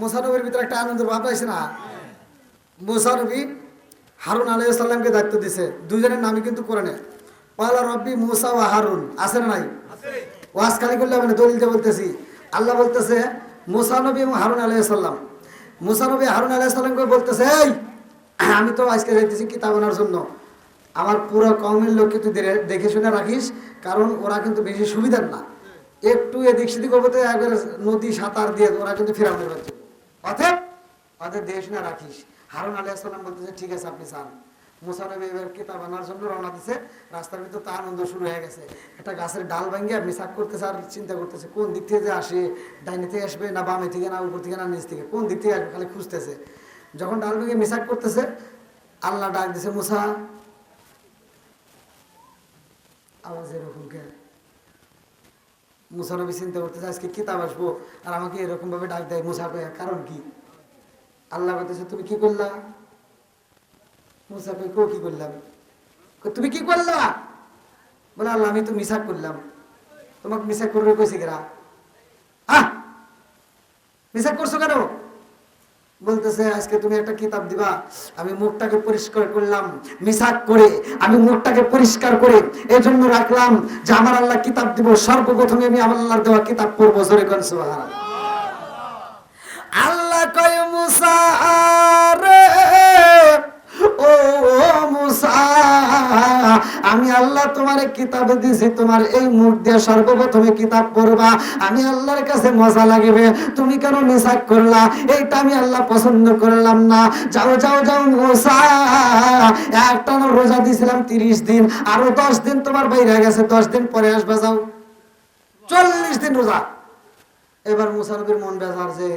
মুসা নবীর ভিতরে একটা আনন্দের ভাব আছে না। মুসা নবী হারুন আলাইহিস সালামকে দায়িত্ব দিয়েছে। দুজনের নামই কিন্তু কোরআনে পালা রব্বি মুসা ওয়া হারুন আছে না নাই? ওয়াজ খালি করলে মানে দলিল দিয়ে বলতেছি। আল্লাহ বলতেছে মুসা নবী এবং হারুন আলাইহিস সালাম। মুসা নবী হারুন আলাইহিস সালামকে বলতেছে, এই আমি তো আজকে যাইতেছি কিতাব আনার জন্য, আমার পুরো কওমের লোককে তুই দেখে শুনে রাখিস, কারণ ওরা কিন্তু বেশি সুবিধার না, একটু এদিক সেদিক করবো তো একবার নদী সাঁতার দিয়ে ওরা কিন্তু ফিরাউনের বাচ্চা, অতএব ওদের দেখে শুনে রাখিস। হারুন আলাইহিস সালাম বলতেছে ঠিক আছে আপনি চান। মুসা নবী এবার কিতাব আনার জন্য রওনা দিছে। রাস্তার ভিতর তা আনন্দ শুরু হয়ে গেছে। একটা গাছের ডাল ভাঙ্গিয়ে মিসাক করতেছে আর চিন্তা করতেছে কোন দিক থেকে যে আসে, ডাইনে থেকে আসবে না বামে থেকে না উপর থেকে না নিচ থেকে, কোন দিক থেকে আসবে খালি খুঁজতেছে। যখন ডাল ভেঙে মিসাক করতেছে আল্লাহ ডাক দিছে মুসা, আওয়াজ এরকম কে? মুসা নবী চিন্তা করতেছে আজকে কিতাব আসবো আর আমাকে এরকম ভাবে ডাক দেয় মুসা কয়ে, কারণ কি? আল্লাহ বলতেছে তুমি কি করলা? মুসা কই কি করলাম? তুমি কি করলা? বলে আল্লাহ আমি তো মিসাক করলাম। তোমাকে মিসাক করবে কইছে কেরা? মিসাক করছো কেন? বলতেছে আজকে তুমি একটা কিতাব দিবা, আমি মুখটাকে পরিষ্কার করলাম মিসাক করে, আমি মুখটাকে পরিষ্কার করে এজন্য রাখলাম যে আমার আল্লাহ কিতাব দিব, সর্বপ্রথমে আমি আমার আল্লাহর দেওয়া কিতাব পড়বো। জোরে কোন সুবহানাল্লাহ। আল্লাহ কয় মুসা রে ও মুসা, আমি আল্লাহ তোমারে কিতাব দিছি, তোমার এই মুখ দিয়ে সর্বপ্রথমে কিতাব পড়বা, আমি আল্লাহর কাছে মজা লাগবে। তুমি কেন মিসাক করলা? এইটা আমি আল্লাহ পছন্দ করলাম না। যাও যাও যাও মুসা, একটা রোজা দিয়েছিলাম 30 দিন, আরো 10 দিন তোমার বাইরে গেছে, 10 দিন পরে আসবা, যাও 40 দিন রোজা। এবার মুসা নবীর মন বেজার যে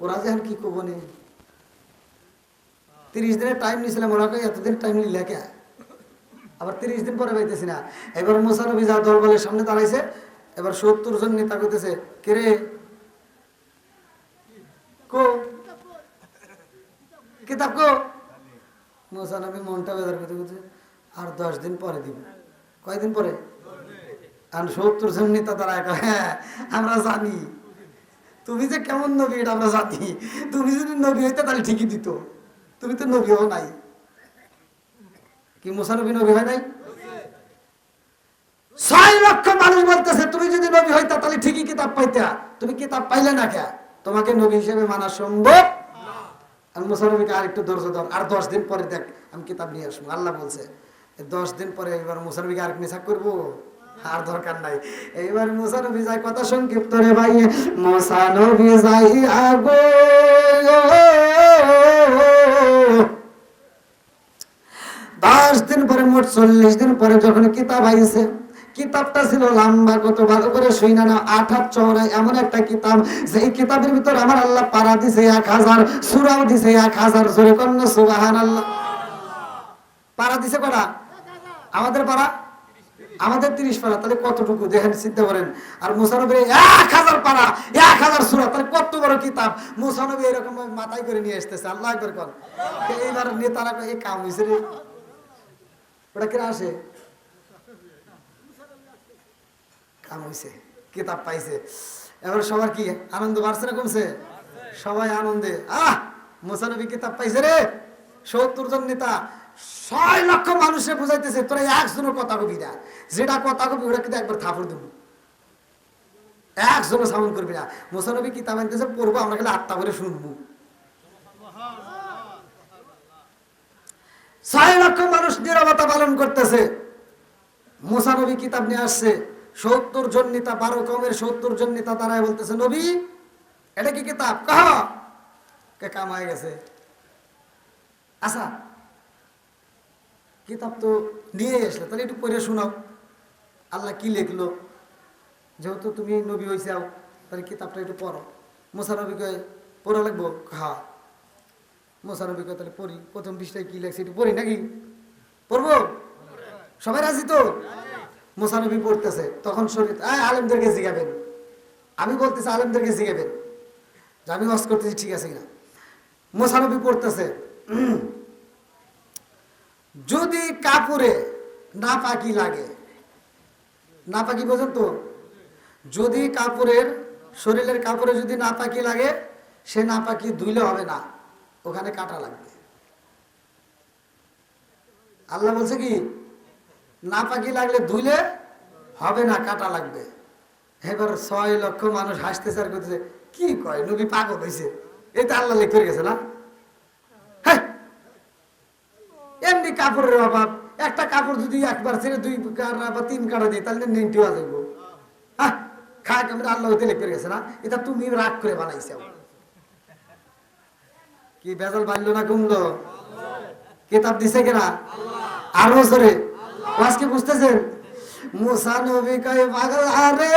ওরা যে কি করবো নি, 30 দিনের টাইম নিয়েছিলাম, ওরা এতদিন টাইম নিলে কে? আবার 30 দিন পরে পাইতেছি না। এবার মুসা নবী যা দরবারের সামনে দাঁড়াইছে, এবার 70 জন নেতা করতেছে কে রে কো কিতাব কো? মুসা নবী মনটা বেজার করতে করতে আর 10 দিন পরে দিব। কয়দিন পরে? আর 70 জন নেতা দাঁড়ায়, হ্যাঁ আমরা জানি তুমি যে কেমন নবী এটা আমরা জানি, তুমি যদি নবী হইতে তাহলে ঠিকই দিত, তুমি তো নবী হও নাই। কি মুসা নবী নবী হয় নাই? 6 লক্ষ মানুষ বলতেছে তুমি যদি নবী হইতা তাহলে ঠিকই কিতাব পাইতা, তুমি কিতাব পাইলে না কে? তোমাকে নবী হিসেবে মানা সম্ভব। আর মুসা নবীকে আর একটু ধৈর্য ধর, আর 10 দিন পরে দেখ আমি কিতাব নিয়ে আসবো। আল্লাহ বলছে 10 দিন পরে এবার মুসা নবীকে আর মিসাক করবো, আর দরকার নাই। এইবার মুসা নবী যায়, কথা সংক্ষিপ্ত রে ভাই, মুসা নবী যাই আগো 10 দিন পরে মোট 40 দিন পরে যখন কিতাব আইছে, কিতাবটা ছিল লম্বা, কত ভালো করে শুইনা না, 8 হাত চওড়া এমন একটা কিতাব, যেই কিতাবের ভিতর আমার আল্লাহ পারা দিছে 1000, সূরাও দিছে 1000। জোরে কোন সুবহানাল্লাহ। পারা দিছে কটা? আমাদের পারা, আমাদের 30 পারা, তাহলে কতটুকু দেখেন চিন্তা করেন। আর মুসা নবীর 1000 পারা, 1000 সূরা, তাহলে কত বড় কিতাব মুসা নবী এরকম মাথায় করে নিয়ে আসতেছে। আল্লাহু আকবার কোন। এইবার নেতারা এই কাম হইছে রে, ওটা কেন আসে? কাম হইছে, কিতাব পাইছে। এবার সবার কি আনন্দ বাড়ছে না কমছে? সবাই আনন্দে মুসা নবী কিতাব পাইছে রে। 70 জন নেতা 6 লক্ষ মানুষে বুঝাইতেছে তোরা একজনের কথা কবি না, যেটা কথা কবি ওরা কিন্তু একবার থাপড় দেবো, একজনও সামন করবি না। মুসা নবী কিতাব আনতেছে পড়বো, আমরা খালি আত্মা করে শুনবো। 6 লক্ষ মানুষ নীরবতা পালন করতেছে। মুসা নবী কিতাব নিয়ে আসছে, 70 জন নেতা, 12 কওমের 70 জন নেতা দাঁড়ায় বলতেছে নবী এটা কি কিতাব? কে কাম হয়ে গেছে। আচ্ছা কিতাব তো নিয়ে আসলে তাহলে একটু পড়ে শোনাও, আল্লাহ কি লিখলো, যেহেতু তুমি নবী হইছাও তাহলে কিতাবটা একটু পড়ো। মুসা নবী কয় পড়া লাগবো? হ্যাঁ। মুসা নবী কয় তাহলে পড়ি, প্রথম পৃষ্ঠায় কি লেখছে একটু পড়ি নাকি? পড়বো? সবাই রাজি তো? মুসা নবী পড়তেছে, তখন শরীর আলেমদেরকে জিজ্ঞাবেন, আমি বলতেছি আলেমদেরকে জিজ্ঞাবেন যে আমি ওয়াজ করতেছি ঠিক আছে কিনা। মুসা নবী পড়তেছে, যদি কাপড়ে নাপাকি লাগে, নাপাকি বোঝেন তো, যদি কাপড়ের শরীরের কাপড়ে যদি নাপাকি লাগে, সে নাপাকি ধুইলে হবে না, ওখানে কাটা লাগবে। আল্লাহ বলছে কি, নাপাকি লাগলে ধুইলে হবে না, কাটা লাগবে। এবার 6 লক্ষ মানুষ হাসতেছে আর করতেছে, কি কয় নবী পাগল হয়েছে, এটা আল্লাহ লিখে গেছে না। হ্যাঁ, এমনি কাপড়ের অভাব, একটা কাপড় যদি একবার ছেড়ে 2 কাটা বা 3 কাটা দিই তাহলে 90 হয়ে যাবো। হ্যাঁ, খাক আমরা আল্লাহ হইতে লিখে গেছে না, এটা তুমি রাগ করে বানাইছো। কি বেজাল বাড়লো না কমলো? কিতাব দিছে কিনা? আরো জোরে আজকে বুঝতেছেন? মুসা নবী কয় পাগল, আরে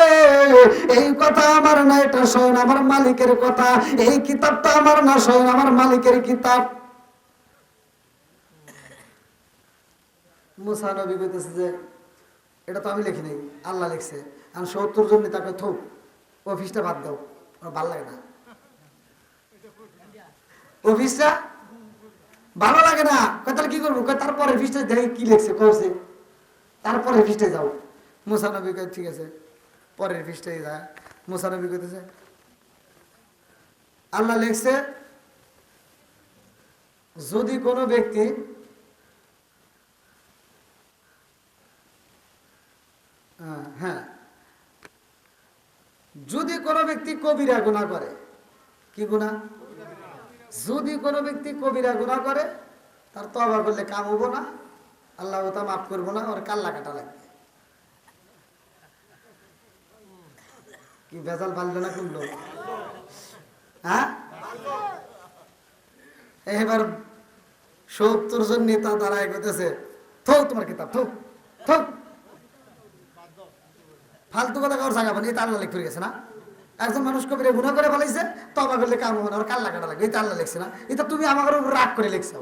এই কথা আমার না, এটা শোন আমার মালিকের কথা, এই কিতাবটা আমার না, শোন আমার মালিকের কিতাব। মুসা নবী কইতেছে যে এটা তো আমি লিখি নাই, আল্লাহ লিখছে। আর 70 জন নেতাকে থোক, অফিসটা বাদ দাও, আমার ভালো লাগে না, অফিসটা ভালো লাগে না। তাহলে কি করবো? তারপরে অফিসটা দেখে কি লিখছে কইছে, তারপরে অফিসটায় যাও। মুসা নবী কয় ঠিক আছে, পরের পৃষ্ঠায় যায়। মুসা নবী কইতেছে আল্লাহ লিখছে, যদি কোনো ব্যক্তি হ্যাঁ, যদি কোনো ব্যক্তি কবিরা গুনাহ করে, কি গুনাহ? যদি কোনো ব্যক্তি কবিরা গুনাহ করে, তার তওবা করলে কাম হবো না, আল্লাহ তা মাফ করবো না, ওর কাল্লা কাটা লাগবে। কি বেজাল বাঁধলো না করলো? হ্যাঁ, এবার 70 জন নেতা দাঁড়ায় করতেছে, থো তোমার কিতাব, থো থো, ফালতু কথা কারোর জায়গা পানি, এটা আল্লাহ লিখে গেছে না। একজন মানুষ কবিরা গুনাহ করে ফেলাইছে, তওবা করলে কাম হবে না, ওর কাল্লা কাটা লাগবে, এটা আল্লাহ লিখছে না। এটা তুমি আমার উপর রাগ করে লিখছো।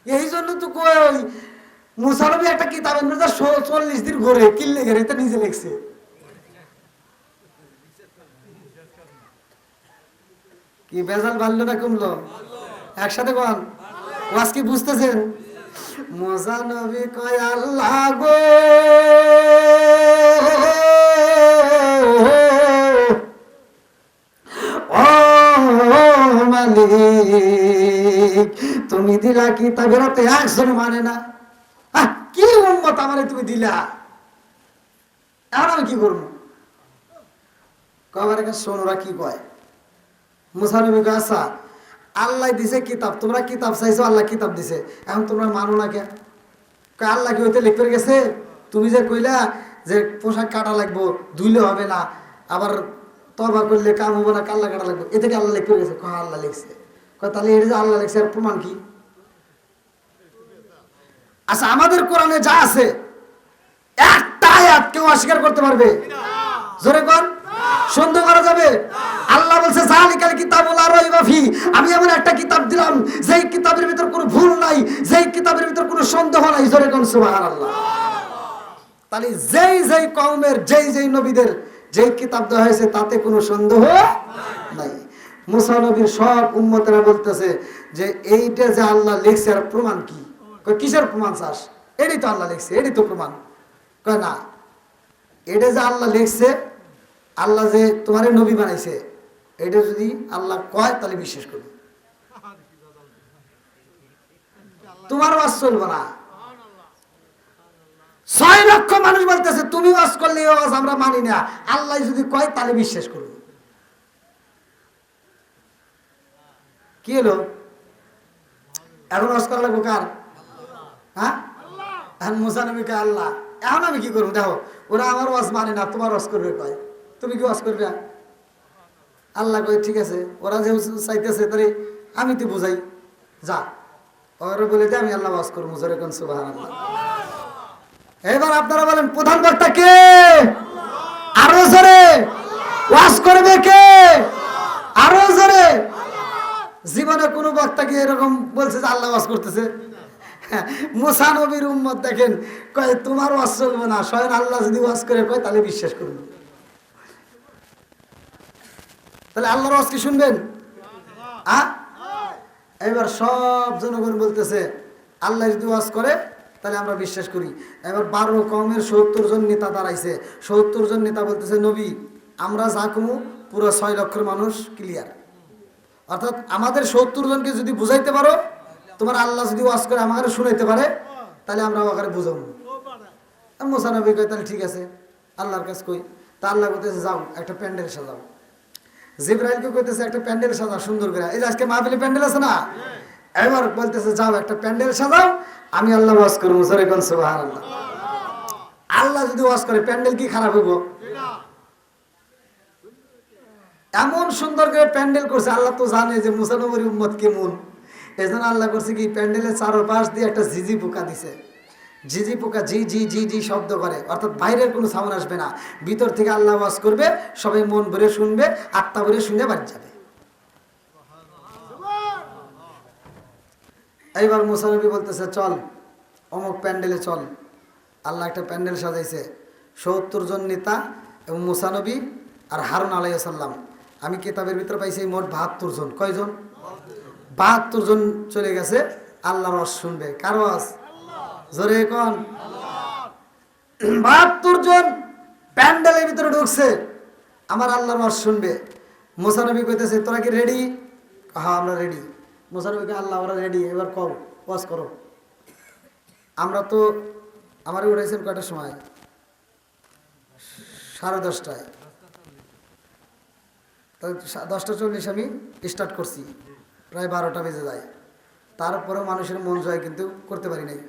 এই জন্য তো কই মুসা নবী একটা কিতাবের মধ্যে 40 দিন ঘুরে কিল্লে ঘেরে এটা নিজে লিখছে। কি বেজাল বাড়লো না কমলো? একসাথে কোন ওয়াজ কি বুঝতেছেন? মুসা নবী কয় আল্লাহ গো, ও মালিক, তুমি দিলা কিতাবের তো একজন মানে না, কি উম্মত আমারে তুমি দিলা, এখন আমি কি করবো? কবার শোন ওরা কি কয়। মুসা নবী কয় আচ্ছা, আল্লাহ দিছে কিতাব, তোমরা কিতাব চাইছো, আল্লাহ কিতাব দিছে, এখন তোমরা মানো না কেন? আল্লাহ কি হইতে লিখে গেছে? তুমি যে কইলা যে পোশাক কাটা লাগবো, ধুইলে হবে না, আবার তওবা করলে কাম হবো না, কাল্লা কাটা লাগবে, এ থেকে আল্লাহ লিখে গেছে? আল্লাহ লিখছে। তাহলে এটা যে আল্লাহ লিখছে আর প্রমাণ কি? আচ্ছা, আমাদের কোরআনে যা আছে একটা আয়াত কেউ অস্বীকার করতে পারবে? জোরে কোন সন্দেহ করা যাবে? আল্লাহ বলছে যালিকাল কিতাবুল লা রাইবা ফি, আমি এমন একটা কিতাব দিলাম যেই কিতাবের ভিতর কোনো ভুল নাই, যেই কিতাবের ভিতর কোনো সন্দেহ নাই। জোরে কোন সুবহানাল্লাহ। তাহলে যেই যেই কওমের যেই যেই নবীদের যেই কিতাব দেওয়া হয়েছে তাতে কোনো সন্দেহ নাই। মুসা নবীর সব উম্মতেরা বলতেছে যে এইটা যে আল্লাহ লিখছে আর প্রমাণ কি? কিসের প্রমাণ চাস? এটাই তো আল্লাহ লিখছে, এটাই তো প্রমাণ। কয় না, এটা যে আল্লাহ লিখছে, আল্লাহ যে তোমার নবী বানাইছে, এটা যদি আল্লাহ কয় তাহলে বিশ্বাস করবে, তোমার ওয়াজ চলবে না। 6 লক্ষ মানুষ বলতেছে তুমি ওয়াজ করলে এই ওয়াজ আমরা মানি না, আল্লাহ যদি কয় তাহলে বিশ্বাস করবে। কি হলো? এখন ওয়াজ করা লাগবো কার? হ্যাঁ, এখন মুসা নবী কয় আল্লাহ, এখন আমি কি করবো? দেখো ওরা আমার ওয়াজ মানে না, তোমার ওয়াজ করবে কয়, তুমি কি ওয়াজ করবে? আল্লাহ কয় ঠিক আছে, ওরা যে চাইতেছে তাহলে আমি তো বুঝাই, যা ওরা বলে যে আমি আল্লাহ ওয়াজ করবো। জোরে কোন সুবহানাল্লাহ। এবার আপনারা বলেন প্রধান বক্তা কে? আরো জোরে ওয়াজ করবে কে? আরো জোরে। জীবনে কোন বক্তা কি এরকম বলছে যে আল্লাহ ওয়াজ করতেছে? মুসা নবীর উম্মত দেখেন, কয় তোমার ওয়াজ চলবে না, স্বয়ং আল্লাহ যদি ওয়াজ করে কয় তাহলে বিশ্বাস করুন। তাহলে আল্লাহর ওয়াজ কি শুনবেন? এবার সব জনগণ বলতেছে আল্লাহ যদি ওয়াজ করে তাহলে আমরা বিশ্বাস করি। এবার 12 কওমের 70 জন নেতা দাঁড়াইছে। 70 জন নেতা বলতেছে নবী আমরা যা কমু পুরো 6 লক্ষের মানুষ ক্লিয়ার। অর্থাৎ আমাদের 70 জনকে যদি বুঝাইতে পারো, তোমার আল্লাহ যদি ওয়াজ করে আমাকে শুনাইতে পারে, তাহলে আমরা ওখানে বুঝাবো। মুসা নবী কই তাহলে ঠিক আছে, আল্লাহর কাছে কই। তা আল্লাহ কইতেছে যাও একটা প্যান্ডেল সাজাও। জিবরাইলকে কইতেছে একটা প্যান্ডেল সাজা সুন্দর করে, এই যে আজকে মাহফিলে প্যান্ডেল আছে না, এবার বলতেছে যাও একটা প্যান্ডেল সাজাও, আমি আল্লাহ ওয়াজ করবো। জোরে কোন সুবহানাল্লাহ। আল্লাহ যদি ওয়াজ করে প্যান্ডেল কি খারাপ হইব? এমন সুন্দর করে প্যান্ডেল করছে, আল্লাহ তো জানে যে মুসা নবীর উম্মত কেমন। এজন্য আল্লাহ করছে কি প্যান্ডেলের চারপাশ দিয়ে একটা ঝিঝি পোকা দিছে। ঝিঝি পোকা জি জি জি জি শব্দ করে, অর্থাৎ বাইরের কোনো সাউন্ড আসবে না, ভিতর থেকে আল্লাহ ওয়াজ করবে, সবাই মন ভরে শুনবে, আত্মা ভরে শুনে বাড়ি যাবে। এইবার মুসা নবী বলতেছে চল অমুক প্যান্ডেলে চল। আল্লাহ একটা প্যান্ডেল সাজাইছে, 70 জন নেতা এবং মুসা নবী আর হারুন আলাইহিস সালাম। আমি কিতাবের ভিতরে পাইছি মোট 72 জন। কয়জন? 72 জন চলে গেছে আল্লাহর ওয়াজ শুনবে। কার ওয়াজ? জোরে কোন। 72 জন প্যান্ডেলের ভিতরে ঢুকছে, আমার আল্লাহর ওয়াজ শুনবে। মুসা নবী কইতেছে তোরা কি রেডি? হ্যাঁ আমরা রেডি। মুসা নবী কে আল্লাহ ওরা রেডি, এবার কর ওয়াজ করো। আমরা তো আমারে উঠাইছেন কয়টার সময়? 10:30টায়। 10:40 আমি স্টার্ট করছি, প্রায় 12টা বেজে যায়। তারপরেও মানুষের মন জয় কিন্তু করতে পারি নাই।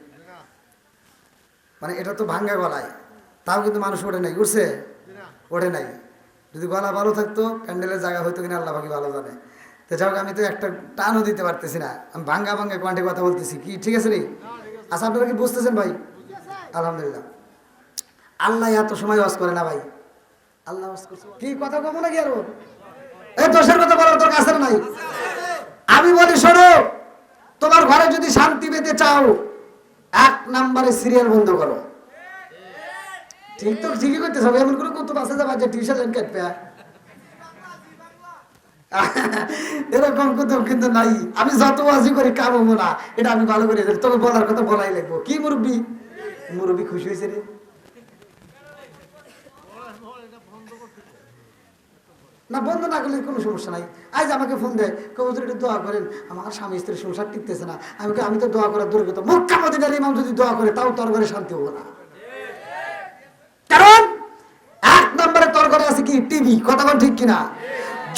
মানে এটা তো ভাঙ্গা গলায়, তাও কিন্তু মানুষ ওঠে নাই। উঠছে? ওঠে নাই। যদি গলা ভালো থাকতো প্যান্ডেলের জায়গা হয়তো কিনা আল্লাহ বাকি ভালো জানে। তো যাক আমি তো একটা টানও দিতে পারতেছি না, আমি ভাঙ্গা ভাঙ্গা কোয়ান্টে কথা বলতেছি। কি ঠিক আছে রে? আচ্ছা আপনারা কি বুঝতেছেন ভাই? আলহামদুলিল্লাহ। আল্লাহ এত সময় ওয়াজ করে না ভাই, আল্লাহ ওয়াজ করছে। কি কথা কব নাকি আরো? এই দোষের কথা বলার তোর কাছে নাই। আমি বলি শোনো, তোমার ঘরে যদি শান্তি পেতে চাও 1 নম্বরে সিরিয়াল বন্ধ করো। ঠিক তো ঠিকই করতেছ, এমন করে কত বাসে যাবা যে টিউশন লাইন কাটবে, এরকম কোথাও কিন্তু নাই। আমি যত ওয়াজি করি কাম হবো না, এটা আমি ভালো করে জানি, তবে বলার কথা বলাই লাগবো। কি মুরব্বী? মুরব্বী খুশি হয়েছে রে। না বন্ধ না করলে কোনো সমস্যা নাই। আজ আমাকে ফোন দেয়, কবুতর একটু দোয়া করেন, আমার স্বামী স্ত্রীর সংসার টিকতেছে না। আমি তো দোয়া করার দূর কথা, মক্কা মদিনার ইমাম যদি দোয়া করে তাও তোর ঘরে শান্তি হবো না। কারণ 1 নম্বরে তোর ঘরে আছে কি? টিভি। কথা বল ঠিক কিনা?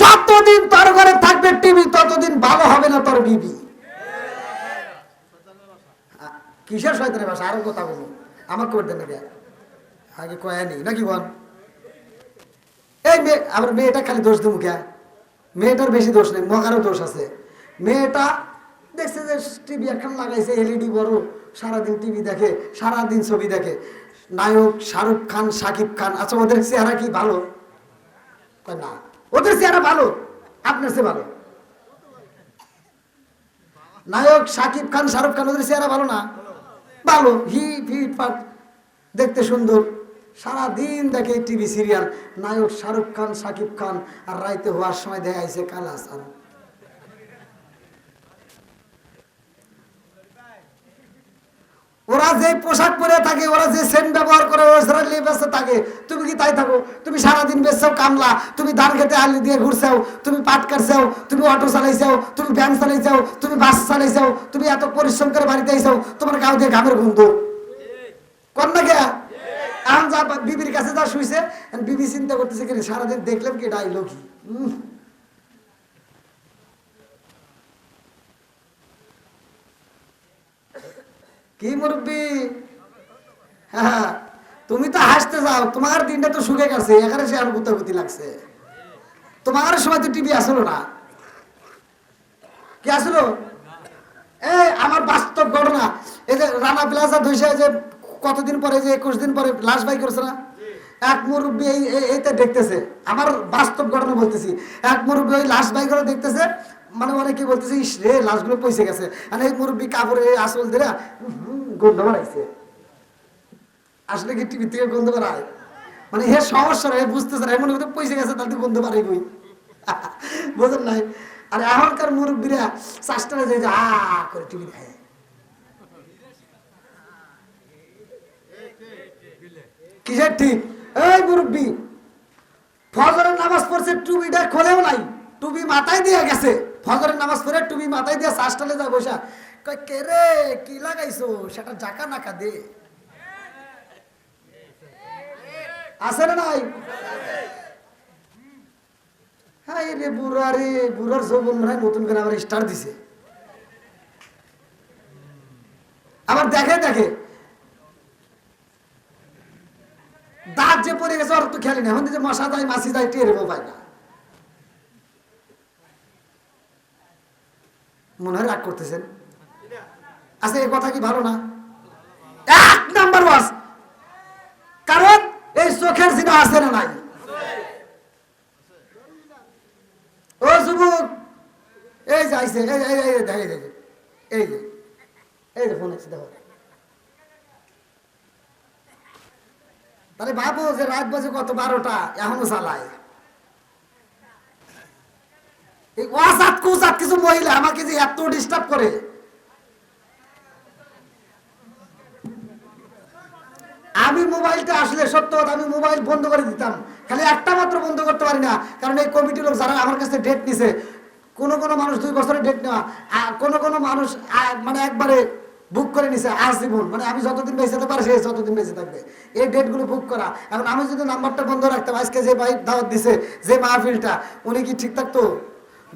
যতদিন তোর ঘরে থাকবে টিভি, ততদিন ভালো হবে না তোর বিবি। কিসের শয়তানের ভাষা? আরো কথা বলবো, আমার করে দেন নাকি আগে কয়ানি নাকি বল? এই মেয়ে, আমার মেয়েটা খালি দোষ দেবো কে? মেয়েটার বেশি দোষ নেই, মগারও দোষ আছে। মেয়েটা দেখছে যে টিভি এখন লাগাইছে এলইডি বড়, সারাদিন টিভি দেখে, সারাদিন ছবি দেখে। নায়ক শাহরুখ খান, শাকিব খান। আচ্ছা ওদের চেহারা কি ভালো? না, ওদের চেহারা ভালো, আপনার চেয়ে ভালো। নায়ক শাকিব খান, শাহরুখ খান, ওদের চেহারা ভালো না? ভালো, হিট হিট পাট, দেখতে সুন্দর, সারাদিন দেখে টিভি সিরিয়াল। নায়ক শাহরুখ খান, শাকিব খান, আর রাইতে হওয়ার সময় দেখাইছে কাল হাসান। ওরা যে পোশাক পরে থাকে, ওরা যে সেন্ট ব্যবহার করে, ওরা লেবাসে থাকে, তুমি কি তাই থাকো? তুমি সারাদিন বেচছাও কামলা, তুমি ধান খেতে আলি দিয়ে ঘুরছাও, তুমি পাট কাটছাও, তুমি অটো চালাইছাও, তুমি ভ্যান চালাইছাও, তুমি বাস চালাইছাও, তুমি এত পরিশ্রম করে বাড়িতে আইছাও, তোমার গাও দিয়ে ঘামের গন্ধ কর না কে? এখন যা বিবির কাছে যা শুইছে, বিবি চিন্তা করতেছে কি সারাদিন দেখলাম কি ডাইলো কি কি মুরব্বী? হ্যাঁ, তুমি তো হাসতে যাও, তোমার দিনটা তো সুখে গেছে, এখানে সে আর গুতাগুতি লাগছে। তোমার সময় তো টিভি আসলো না। কি আসলো? এই আমার বাস্তব ঘটনা, এই যে রানা প্লাজা ধইসা যে কতদিন পরে, যে 21 দিন পরে লাশ বাই করছে না, এক মুরব্বী এইটা দেখতেছে। আমার বাস্তব ঘটনা বলতেছি। এক মুরব্বী ওই লাশ বাই করে দেখতেছে, মানে অনেকে বলতেছে ইস রে লাশগুলো পয়সে গেছে, আর এই মুরব্বী কাপড়ে আসল দিরা গন্ধ বাড়াইছে। আসলে কি টিভি থেকে গন্ধ বাড়ায়? মানে হে সমস্যা হে বুঝতেছে না, এমন পয়সে গেছে তাদের গন্ধ বাড়াই বই বোঝেন নাই? আর এখনকার মুরব্বীরা চাষটারে যে করে টিভি দেখে। কিসের ঠিক? এই মুরব্বী ফজরের নামাজ পড়ছে, টুপিটা খোলেও নাই, টুপি মাথায় দিয়ে গেছে। ফজরের নামাজ পড়ে টুপি মাথায় দিয়ে শ্বাসটালে যায় বসা, কয় কে রে কি লাগাইছো, সেটা জাকা নাকা দে। আছে না নাই? হ্যাঁ রে বুড়া রে, বুড়ার যৌবন মনে হয় নতুন করে আবার স্টার দিছে। আবার দেখে দেখে দাঁত যে পড়ে গেছে ওর তো খেয়ালি না, এখন যে মশা যায় মাছি যায় টেরও পায় না। মনে হয় রাগ করতেছেন? আচ্ছা এই কথা কি ভালো না? 1 নাম্বার ওয়াজ, কারণ এই চোখের জিনা আছে না নাই? ও যুবক এই যে আইছে, এই যে ফোন আছে দেখো। তাহলে ভাবো যে রাত বাজে কত 12টা, এখনো চালায়। এই ওয়াজাত কুজাত কিছু মহিলা আমাকে যে এত ডিস্টার্ব করে। আমি মোবাইলটা আসলে সত্য কথা, আমি মোবাইল বন্ধ করে দিতাম, খালি একটা মাত্র বন্ধ করতে পারি না, কারণ এই কমিটির লোক যারা আমার কাছে ডেট নিছে, কোনো মানুষ 2 বছরের ডেট নেওয়া, কোনো মানুষ মানে একবারে বুক করে নিছে আজীবন, মানে আমি যতদিন বেঁচে থাকতে পারি সে যতদিন বেঁচে থাকবে, এই ডেটগুলো বুক করা। এখন আমি যদি নাম্বারটা বন্ধ রাখতাম, আজকে যে ভাই দাওয়াত দিছে, যে মাহফিলটা, উনি কি ঠিক থাকতো?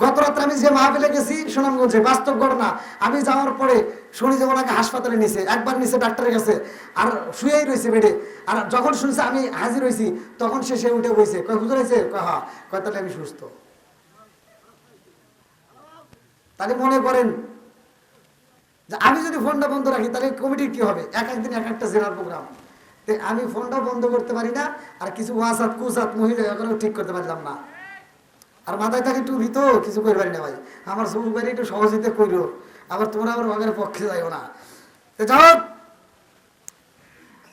গত রাত্রে আমি যে মাহফিলে গেছি সুনামগঞ্জে, বাস্তব ঘটনা, আমি যাওয়ার পরে শুনি যে ওনাকে হাসপাতালে নিছে, একবার নিছে ডাক্তারের কাছে, আর শুয়েই রয়েছে বেডে। আর যখন শুনছে আমি হাজির হয়েছি, তখন সে উঠে বইছে, কয় হুজুর হয়েছে, হ্যাঁ, কয় তাহলে আমি সুস্থ। তাহলে মনে করেন যে আমি যদি ফোনটা বন্ধ রাখি তাহলে কমিটির কি হবে? এক একদিন এক একটা জেলার প্রোগ্রাম, আমি ফোনটা বন্ধ করতে পারি না, আর কিছু ওয়াজাত কুজাত মহিলা এগুলো ঠিক করতে পারলাম না। আর মাথায় থাকে টুপি তো কিছু করতে পারি না ভাই, আমার যুবক বাড়ি একটু সহযোগিতা করো, আবার তোমরা আবার ভাগের পক্ষে যাইও না। যাও,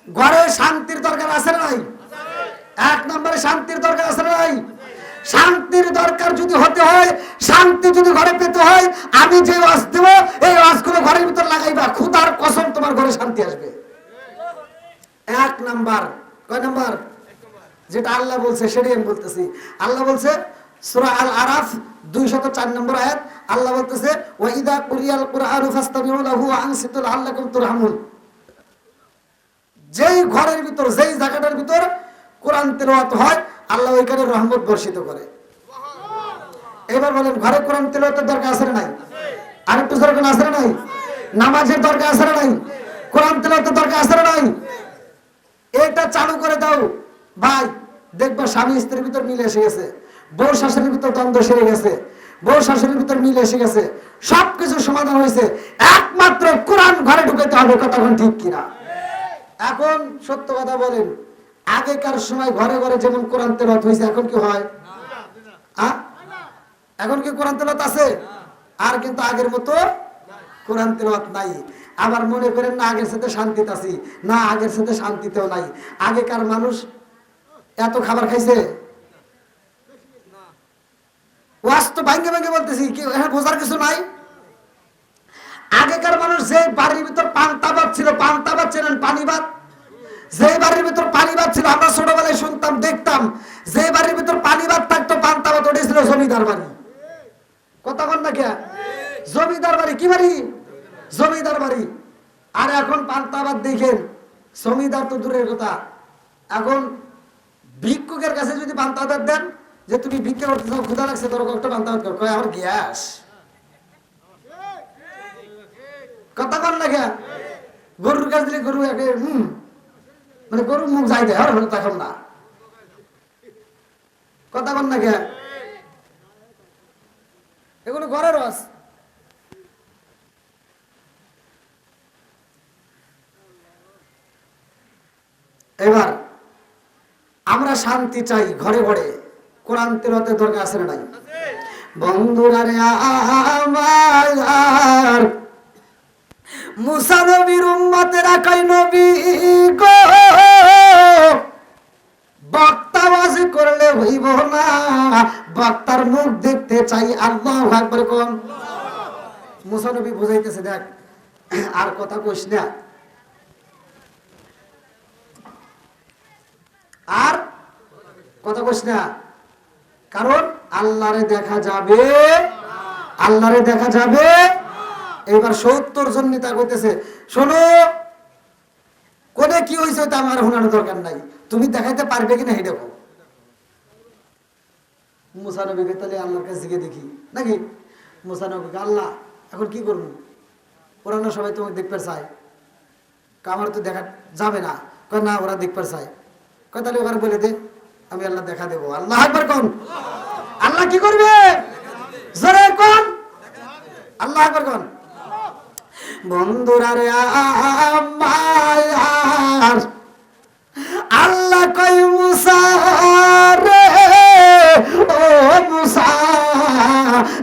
ঘরে শান্তির দরকার আছে না নাই? 1 নম্বরে শান্তির দরকার আছে না নাই? শান্তির দরকার যদি হতে হয়, শান্তি যদি ঘরে পেতে হয়, আমি যে ওয়াজ দেব এই ওয়াজগুলো ঘরের ভিতর লাগাইবা, খোদার কসম তোমার ঘরে শান্তি আসবে। 1 নাম্বার। কয় নাম্বার? যেটা আল্লাহ বলছে সেটাই আমি বলতেছি। আল্লাহ বলছে সূরা আল আরাফ 204 নম্বর আয়াত, আল্লাহ বলতেছে ওয়া ইযা কুরিয়াল কুরআনু ফাসতামিউ লাহু ওয়া আনসিতু লাআল্লাকুম তুরহামুন। যেই ঘরের ভিতর, যেই জায়গাটার ভিতর কোরআন তেলাওয়াত হয়, আল্লাহ ওইখানে রহমত বর্ষিত করে। এবার বলেন, ঘরে কোরআন তেলাওয়াতের দরকার আছে না নাই? আরেকটু জোরে কোন আছে না নাই? নামাজের দরকার আছে না নাই? কোরআন তেলাওয়াতের দরকার আছে না নাই? এটা চালু করে দাও ভাই, দেখবা স্বামী স্ত্রীর ভিতর মিল এসে গেছে, বউ শাশুড়ির ভিতর দ্বন্দ্ব সেরে গেছে, বউ শাশুড়ির ভিতর মিল এসে গেছে, সবকিছু সমাধান হয়েছে, একমাত্র কোরআন ঘরে ঢুকাইতে হবে। কতক্ষণ ঠিক কিনা? এখন সত্য কথা বলেন, আগেকার সময় ঘরে ঘরে যেমন কোরআন তেলাওয়াত হয়েছে, এখন কি হয়? এখন কি কোরআন তেলাওয়াত আছে? আর কিন্তু আগের মতো কোরআন তেলাওয়াত নাই। আবার মনে করেন না আগের সাথে শান্তিতে আছি, না আগের সাথে শান্তিতেও নাই। আগেকার মানুষ এত খাবার খাইছে, ওয়াজ তো ভাঙ্গে ভাঙ্গে বলতেছি, কি এখানে বোঝার কিছু নাই? আগেকার মানুষ যে বাড়ির ভিতর পান্তা ভাত ছিল, পান্তা ভাত চেনেন? পানি ভাত। যে বাড়ির ভিতর পানি ভাত ছিল, আমরা ছোটবেলায় শুনতাম দেখতাম, যে বাড়ির ভিতর পানি ভাত থাকতো, পান্তা ভাত, ওটা ছিল জমিদার বাড়ি। কথা বল না কে? জমিদার বাড়ি। কি বাড়ি? জমিদার বাড়ি। আর এখন পান্তা ভাত দেখেন, জমিদার তো দূরের কথা, এখন ভিক্ষুকের কাছে যদি পান্তা ভাত দেন, যে তুমি ভিক্ষা করতে চাও, ক্ষুধা লাগছে, তোর একটা পান্তা ভাত কর, কয় আমার গ্যাস। কথা বল না কে? গরুর কাছে দিলে গরু মানে গরুর মুখ যাই দেয়, তখন না। কথা বল না কে? এগুলো ঘরের রস। এবার আমরা শান্তি চাই ঘরে ঘরে, কোরআন তেলাওয়াতের দরকার আছে না নাই? বন্ধুরা রে আমার, মুসা নবীর উম্মতেরা কই নবী গো, বক্তা ওয়াজ করলে হইব না, বক্তার মুখ দেখতে চাই। আল্লাহু আকবার কোন। মুসা নবী বুঝাইতেছে, দেখ আর কথা কইস না, আর কথা কইস না, কারণ আল্লাহরে দেখা যাবে, আল্লাহরে দেখা যাবে। এবার 70 জন নেতা কইতেছে, শোনো কোনে কি হয়েছে তা আমার শোনানোর দরকার নাই, তুমি দেখাইতে পারবে কিনা এটা দেখো। মুসা নবীকে তাহলে আল্লাহর কাছে গিয়ে দেখি নাকি, মুসা নবীকে আল্লাহ এখন কি করবো, ওরা না সবাই তোমাকে দেখতে চায়, আমার তো দেখা যাবে না, কয় না ওরা দেখতে চায়, কয় তাহলে ওখানে বলে দে আমি আল্লাহ দেখা দেবো। আল্লাহ একবার কোন আল্লাহ কি করবে জোরে কোন আল্লাহ একবার কোন। বন্ধুরা রে আমার আল্লাহ কই মুসা রে ও মুসা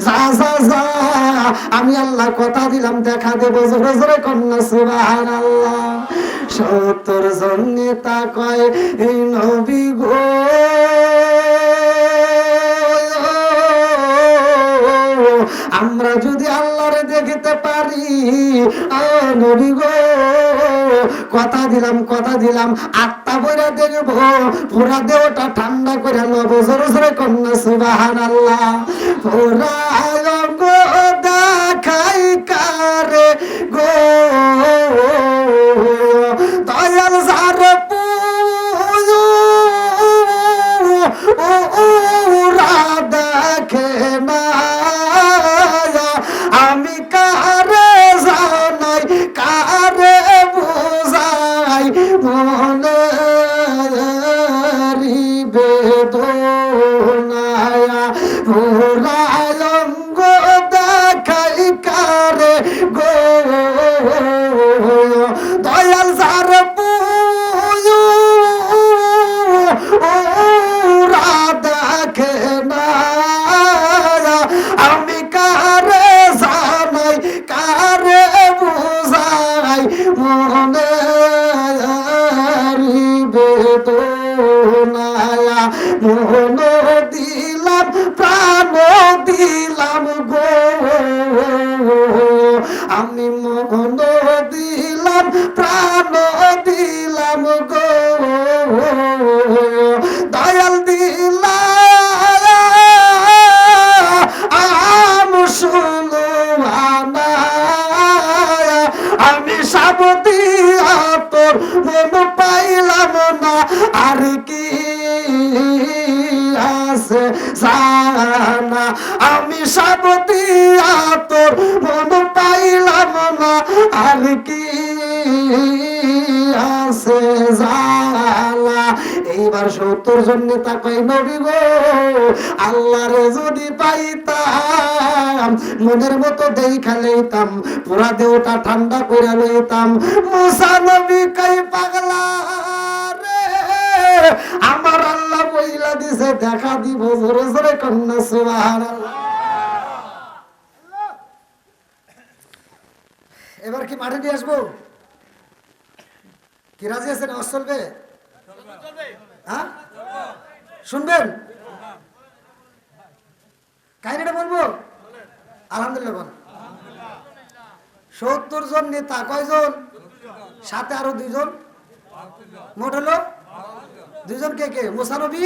যা যা যা আমি আল্লাহ কথা দিলাম দেখা দেব, জোরে জোরে কন্যা সুবহানাল্লাহ। 70 জন নেতা কয় এই নবী গো আমরা যদি আল্লাহরে দেখতে পারি, নবী গো কথা দিলাম কথা দিলাম আত্মা বইরা দেখবো, পুরা দেহটা ঠান্ডা করে নেবো, জোরে জোরে কন্যা সুবহানাল্লাহ। পুরা অঙ্গ দেখাই কারে গো দয়াল সারে ওরা দেখে না, আমি কারে জানাই কারে বুঝাই মনে বেদনায়া, পুরায় অঙ্গ দেখাই কারে গো দয়াল সার ওরা দেখে না, আমি কারে জানাই কারে বুঝাই মনে বেদনায়া, মন দিলাম প্রাণ দিলাম গো আমি মন দিলাম প্রাণ দিলাম গো দয়াল দিলাম শুনো আমি সাবতি তোর মন পাইলাম না, আর কি আছে জানা আমি সাবতি তোর মন পাইলাম না, আর কি আছে জানা। এইবার 70 জন নেতা কয় নবী গো আল্লাহরে যদি পাইতাম মনের মতো দেখা লইতাম, পুরা দেহটা ঠান্ডা করে লইতাম। মুসা নবী কই পাগলা রে আমার আল্লাহ বইলা দিছে দেখা দিব, জোরে জোরে কন্যা সুবহানাল্লাহ। এবার কি মাঠে নিয়ে আসবো, কি রাজি আছেন? আওয়াজ চলবে? হ্যাঁ শুনবেন? কাহিনীটা বলবো? আলহামদুলিল্লাহ বল। 70 জন নেতা কয়জন? সাথে আরো 2 জন, মোট হলো 2 জন। কে কে? মুসা নবী,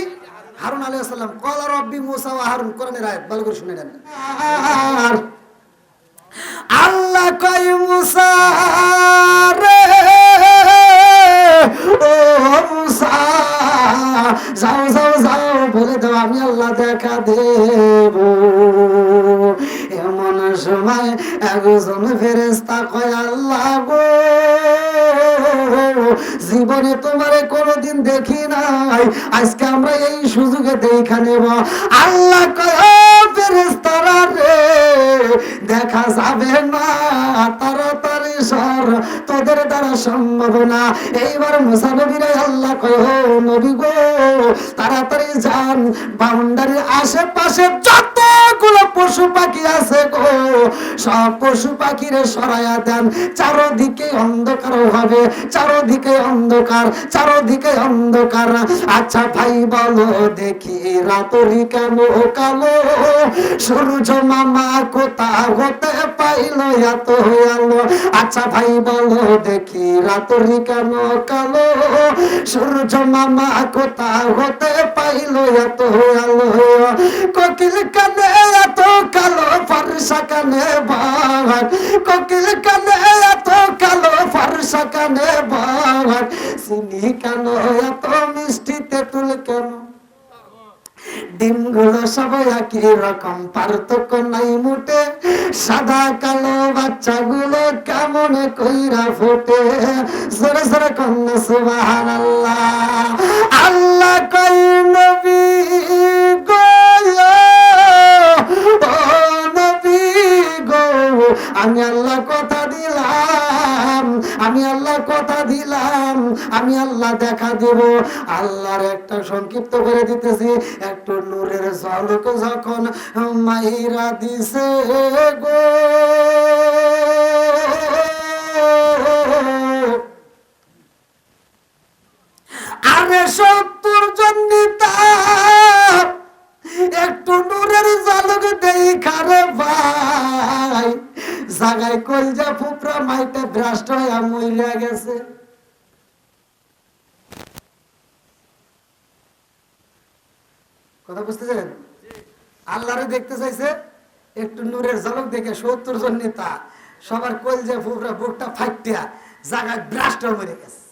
হারুন আলাইহিস সালাম। ক্বালা রাব্বি মুসা ওয়া হারুন, কোরআনের আয়াত ভালো করে শুনে নেন। আল্লাহ কয় মুসা রে ও মুসা যাও যাও যাও বলে দাও আমি আল্লাহ দেখা দেব। এমন সময় একজন ফেরেশতা কয় আল্লাহ গো জীবনে তোমারে কোনোদিন দেখি নাই, আজকে আমরা এই সুযোগে দেখা নেব। আল্লাহ কয় ও ফেরেশতারা রে দেখা যাবে না, তাড়াতাড়ি সর, তোদের দ্বারা সম্ভব না। এইবার মুসা নবীরে আল্লাহ কয় ও নবী গো তাড়াতাড়ি যান, বাউন্ডারির আশেপাশে যতগুলো পশু পাখি আছে গো সব পশু পাখিরে সরাইয়া দেন, চারদিকে অন্ধকার হবে, চারদিকে অন্ধকার, চারদিকে অন্ধকার। আচ্ছা ভাই বলো দেখি রাতরি কেন কালো, সূর্য মামা কোথা হতে পাইল এত আলো? আচ্ছা ভাই বলো দেখি রাত্রি কেন কালো, সূর্য মামা কোথা হতে পাইল এত আলো, কোকিল কানে এত কালো ফর্সা কানে বাঘ, কোকিল কানে এত কালো ফর্সা কানে বাঘ, চিনি কেন এত মিষ্টি তেঁতুল কেন, ডিমগুলো সবাই একই রকম পার্থক্য নাই মোটে, সাদা কালো বাচ্চাগুলো কেমন কইরা ফোটে, জোরে জোরে কন্যা সুবহানাল্লাহ। আল্লাহ কই নবী গো, ও নবী গো, আমি আল্লাহ কথা দিলাম, আমি আল্লাহ কথা দিলাম, আমি আল্লাহ দেখা দেব। আল্লাহর একটা সংক্ষিপ্ত করে দিতেছি, একটু নূরের ঝলক যখন মাইরা দিছে গো, আরে 70 জন নেতা একটু নূরের ঝলক দেখা রে ভাই, জাগায় কলজা ফুপরা মাইটা ভ্রষ্ট হয়ে মইরা গেছে। কথা বুঝতেছেন? আল্লাহরে দেখতে চাইছে, একটু নূরের ঝলক দেখে 70 জন নেতা সবার কলজা ফুপরা বুকটা ফাইটিয়া জাগায় ভ্রষ্ট হয়ে মরে গেছে।